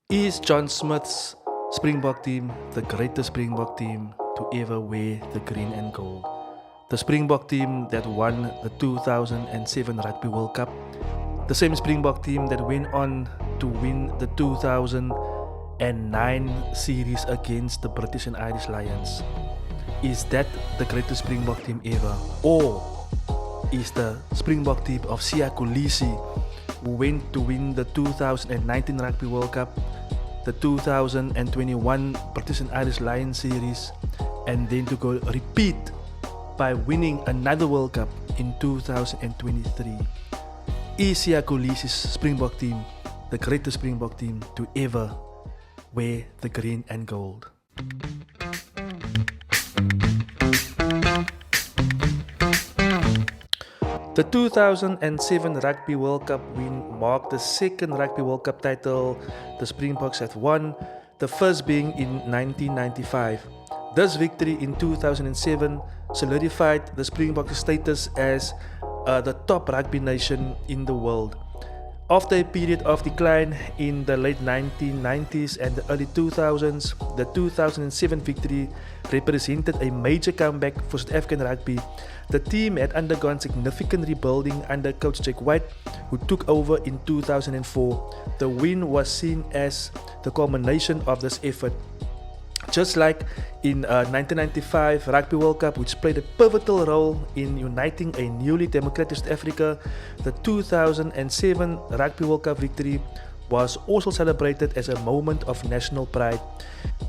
Is John Smith's Springbok team the greatest Springbok team to ever wear the green and gold? The Springbok team that won the 2007 Rugby World Cup, the same Springbok team that went on to win the 2009 series against the British and Irish Lions. Is that the greatest Springbok team ever? Or is the Springbok team of Siya Kolisi, who went to win the 2019 Rugby World Cup, the 2021 British and Irish Lions series, and then to go repeat by winning another World Cup in 2023. Is Siya Kolisi's Springbok team the greatest Springbok team to ever wear the green and gold? The 2007 Rugby World Cup win marked the second Rugby World Cup title the Springboks have won, the first being in 1995. This victory in 2007 solidified the Springboks' status as the top rugby nation in the world. After a period of decline in the late 1990s and the early 2000s, the 2007 victory represented a major comeback for South African rugby. The team had undergone significant rebuilding under coach Jack White, who took over in 2004. The win was seen as the culmination of this effort. Just like in 1995 Rugby World Cup, which played a pivotal role in uniting a newly democratic South Africa, the 2007 Rugby World Cup victory was also celebrated as a moment of national pride.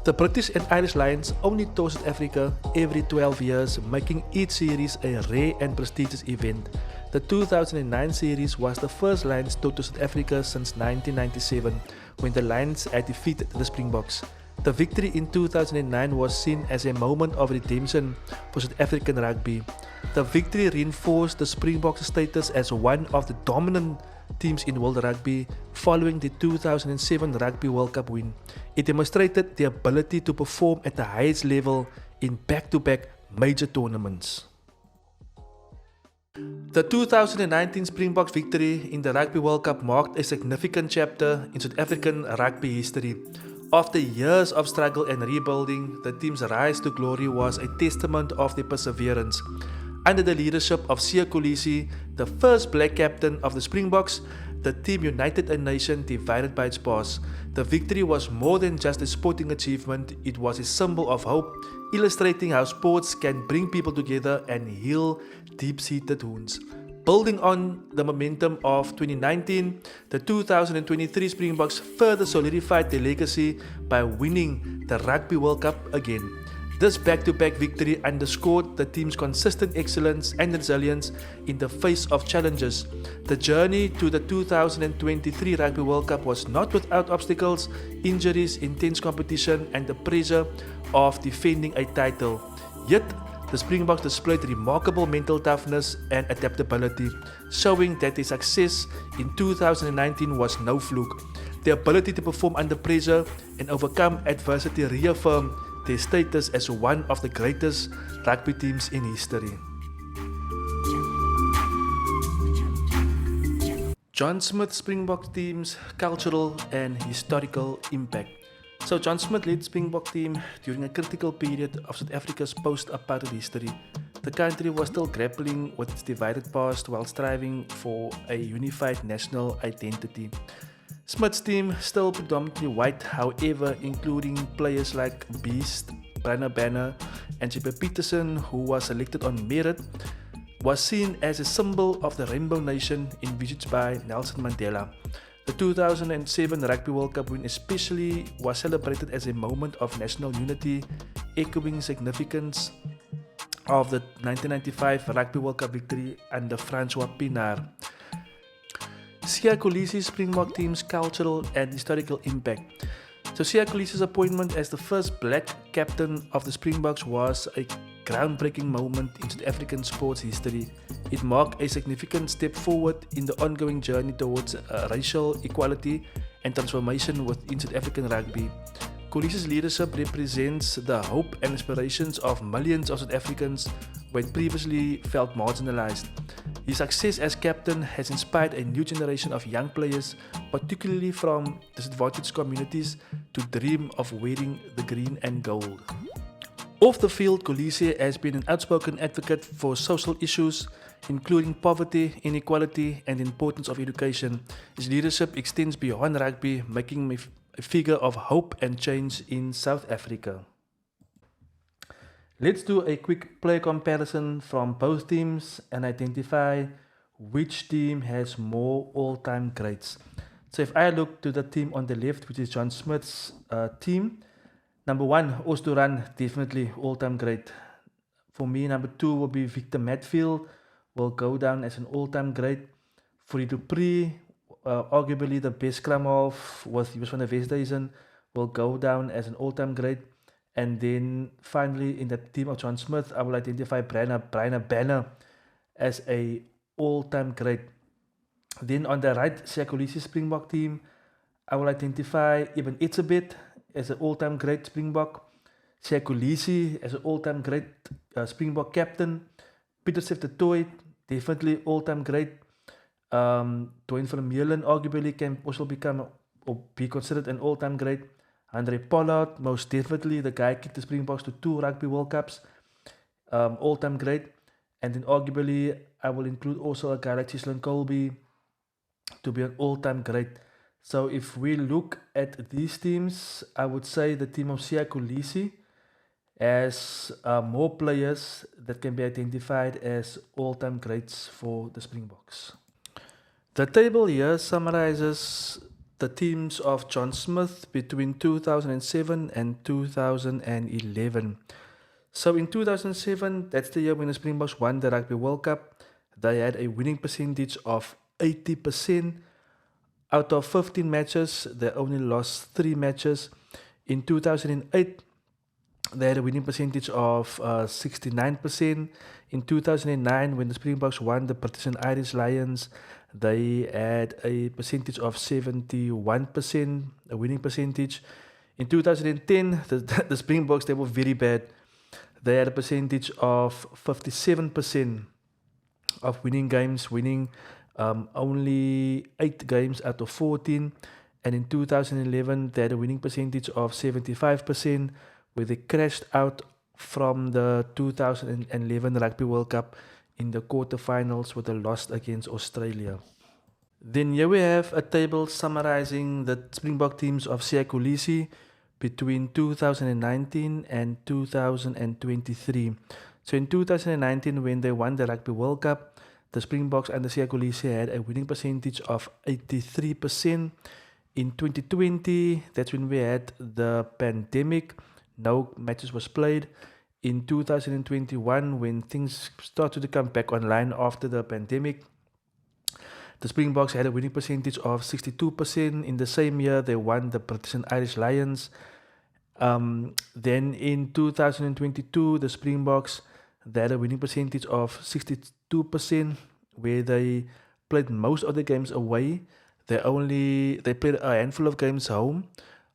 The British and Irish Lions only tour South Africa every 12 years, making each series a rare and prestigious event. The 2009 series was the first Lions tour to South Africa since 1997, when the Lions had defeated the Springboks. The victory in 2009 was seen as a moment of redemption for South African rugby. The victory reinforced the Springboks' status as one of the dominant teams in world rugby following the 2007 Rugby World Cup win. It demonstrated the ability to perform at the highest level in back-to-back major tournaments. The 2019 Springboks victory in the Rugby World Cup marked a significant chapter in South African rugby history. After years of struggle and rebuilding, the team's rise to glory was a testament of their perseverance. Under the leadership of Siya Kolisi, the first black captain of the Springboks, the team united a nation divided by its past. The victory was more than just a sporting achievement, it was a symbol of hope, illustrating how sports can bring people together and heal deep-seated wounds. Building on the momentum of 2019, the 2023 Springboks further solidified their legacy by winning the Rugby World Cup again. This back-to-back victory underscored the team's consistent excellence and resilience in the face of challenges. The journey to the 2023 Rugby World Cup was not without obstacles, injuries, intense competition, and the pressure of defending a title. Yet, the Springboks displayed remarkable mental toughness and adaptability, showing that their success in 2019 was no fluke. Their ability to perform under pressure and overcome adversity reaffirmed their status as one of the greatest rugby teams in history. John Smit Springbok team's cultural and historical impact. So John Smit led Springbok team during a critical period of South Africa's post-apartheid history. The country was still grappling with its divided past while striving for a unified national identity. Smith's team, still predominantly white, however, including players like Beast, Brana Banner, and J.P. Peterson, who was selected on merit, was seen as a symbol of the Rainbow Nation envisaged by Nelson Mandela. The 2007 Rugby World Cup win especially was celebrated as a moment of national unity, echoing significance of the 1995 Rugby World Cup victory under Francois Pienaar. Siya Kolisi's Springbok team's cultural and historical impact. So Siya Kolisi's appointment as the first black captain of the Springboks was a groundbreaking moment in South African sports history. It marked a significant step forward in the ongoing journey towards racial equality and transformation within South African rugby. Kolisi's leadership represents the hope and aspirations of millions of South Africans who had previously felt marginalized. His success as captain has inspired a new generation of young players, particularly from disadvantaged communities, to dream of wearing the green and gold. Off the field, Kolisi has been an outspoken advocate for social issues, including poverty, inequality, and the importance of education. His leadership extends beyond rugby, making him a figure of hope and change in South Africa. Let's do a quick player comparison from both teams and identify which team has more all-time greats. So if I look to the team on the left, which is John Smit's team, number 1, Osturan, definitely all-time great. For me, number 2 will be Victor Matfield, will go down as an all-time great. For Dupree, arguably the best scrum half, he was van der Westhuizen, will go down as an all-time great. And then finally, in the team of John Smit, I will identify Brian Banner as a all-time great. Then on the right, Siya Kolisi Springbok team, I will identify Ibn Itzebet as an all-time great Springbok, Siya Kolisi as an all-time great Springbok captain, Peter Seftoy, definitely all-time great. Dwayne Vermeulen arguably can also become or be considered an all-time great. Andre Pollard, most definitely the guy kicked the Springboks to 2 Rugby World Cups, all-time great. And then arguably I will include also a guy like Chislin Colby to be an all-time great. So if we look at these teams, I would say the team of Siya Kolisi has more players that can be identified as all-time greats for the Springboks. The table here summarizes the teams of John Smit between 2007 and 2011. So in 2007, that's the year when the Springboks won the Rugby World Cup. They had a winning percentage of 80%. Out of 15 matches, they only lost 3 matches. In 2008, they had a winning percentage of 69%. In 2009, when the Springboks won the British and Irish Lions, they had a percentage of 71%, a winning percentage. In 2010, the Springboks, they were very bad. They had a percentage of 57% of winning games, winning only 8 games out of 14. And in 2011, they had a winning percentage of 75%, where they crashed out from the 2011 Rugby World Cup in the quarterfinals with a loss against Australia. Then here we have a table summarizing the Springbok teams of Siya Kolisi between 2019 and 2023. So in 2019, when they won the Rugby World Cup, the Springboks and the Siya Kolisi had a winning percentage of 83%. In 2020, that's when we had the pandemic. No matches was played. In 2021, when things started to come back online after the pandemic, the Springboks had a winning percentage of 62%. In the same year, they won the British and Irish Lions. Then in 2022, the Springboks, they had a winning percentage of 62%, where they played most of the games away. They played a handful of games home,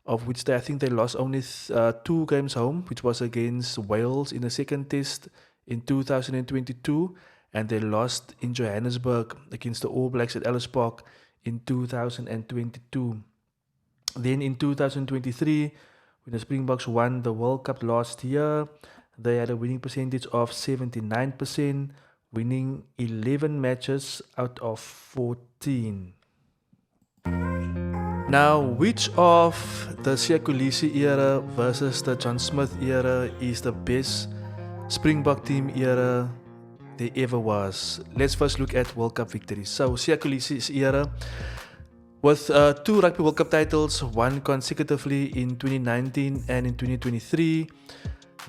of which I think they lost only 2 games home, which was against Wales in the second test in 2022, and they lost in Johannesburg against the All Blacks at Ellis Park in 2022. Then in 2023, when the Springboks won the World Cup last year, they had a winning percentage of 79%, winning 11 matches out of 14. Now, which of the Siya Kolisi era versus the John Smit era is the best Springbok team era there ever was? Let's first look at World Cup victories. So, Siya Kolisi's era, with 2 Rugby World Cup titles, one consecutively in 2019 and in 2023.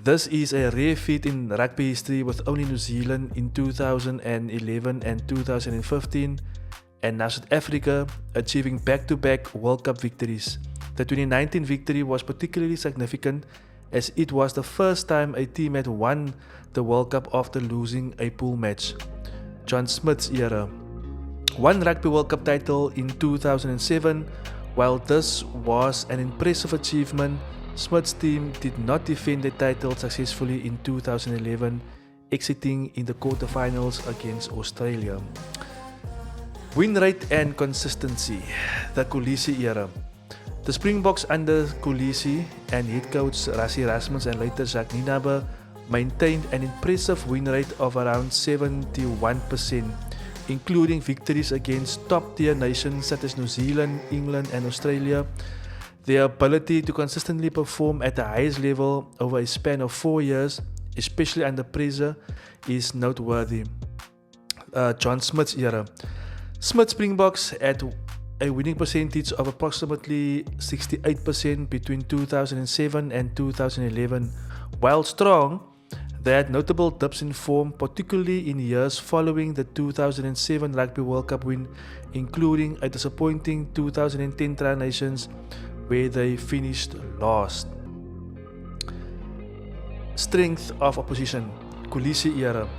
This is a rare feat in rugby history, with only New Zealand in 2011 and 2015, and now South Africa achieving back-to-back World Cup victories. The 2019 victory was particularly significant, as it was the first time a team had won the World Cup after losing a pool match. John Smit's era. 1 Rugby World Cup title in 2007. While this was an impressive achievement, Smit's team did not defend the title successfully in 2011. exiting in the quarterfinals against Australia. Win rate and consistency. The Kolisi era. The Springboks under Kolisi and head coach Rassie Erasmus and later Jacques Nienaber maintained an impressive win rate of around 71%, including victories against top-tier nations such as New Zealand, England and Australia. Their ability to consistently perform at the highest level over a span of 4 years, especially under pressure, is noteworthy. John Smit's era. Smit Springboks had a winning percentage of approximately 68% between 2007 and 2011. While strong, they had notable dips in form, particularly in years following the 2007 Rugby World Cup win, including a disappointing 2010 Tri Nations where they finished last. Strength of opposition. Kolisi era.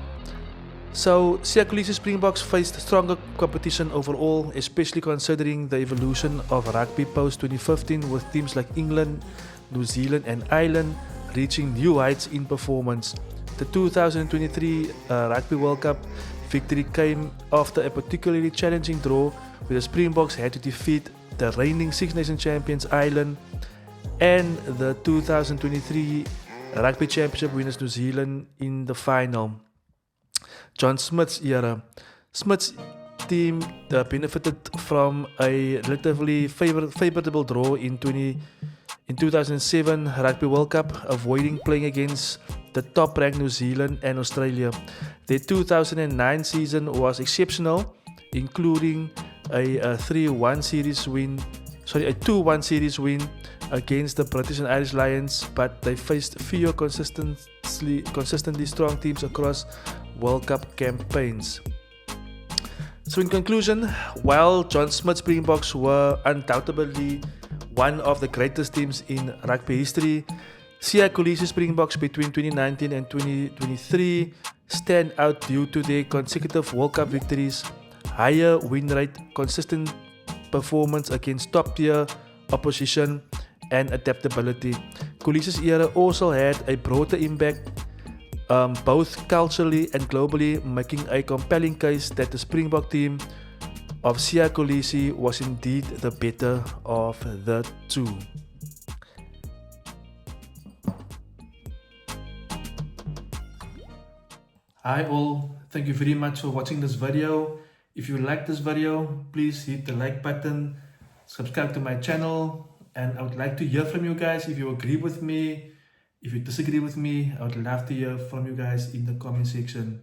So, Siya Kolisi Springboks faced stronger competition overall, especially considering the evolution of rugby post-2015 with teams like England, New Zealand and Ireland reaching new heights in performance. The 2023 Rugby World Cup victory came after a particularly challenging draw where the Springboks had to defeat the reigning Six Nations champions Ireland and the 2023 Rugby Championship winners New Zealand in the final. John Smith's era. Smith's team benefited from a relatively favorable draw in 2007 Rugby World Cup, avoiding playing against the top-ranked New Zealand and Australia. Their 2009 season was exceptional, including a 2-1 series win against the British and Irish Lions, but they faced fewer consistently strong teams across World Cup campaigns. So in conclusion, while John Smit Springboks were undoubtedly one of the greatest teams in rugby history, Siya Kolisi Springboks between 2019 and 2023 stand out due to their consecutive World Cup victories, higher win rate, consistent performance against top-tier opposition, and adaptability. Kolisi's era also had a broader impact, both culturally and globally, making a compelling case that the Springbok team of Siya Kolisi was indeed the better of the two. Hi all, thank you very much for watching this video. If you like this video, please hit the like button, subscribe to my channel, and I would like to hear from you guys. If you agree with me, if you disagree with me, I would love to hear from you guys in the comment section.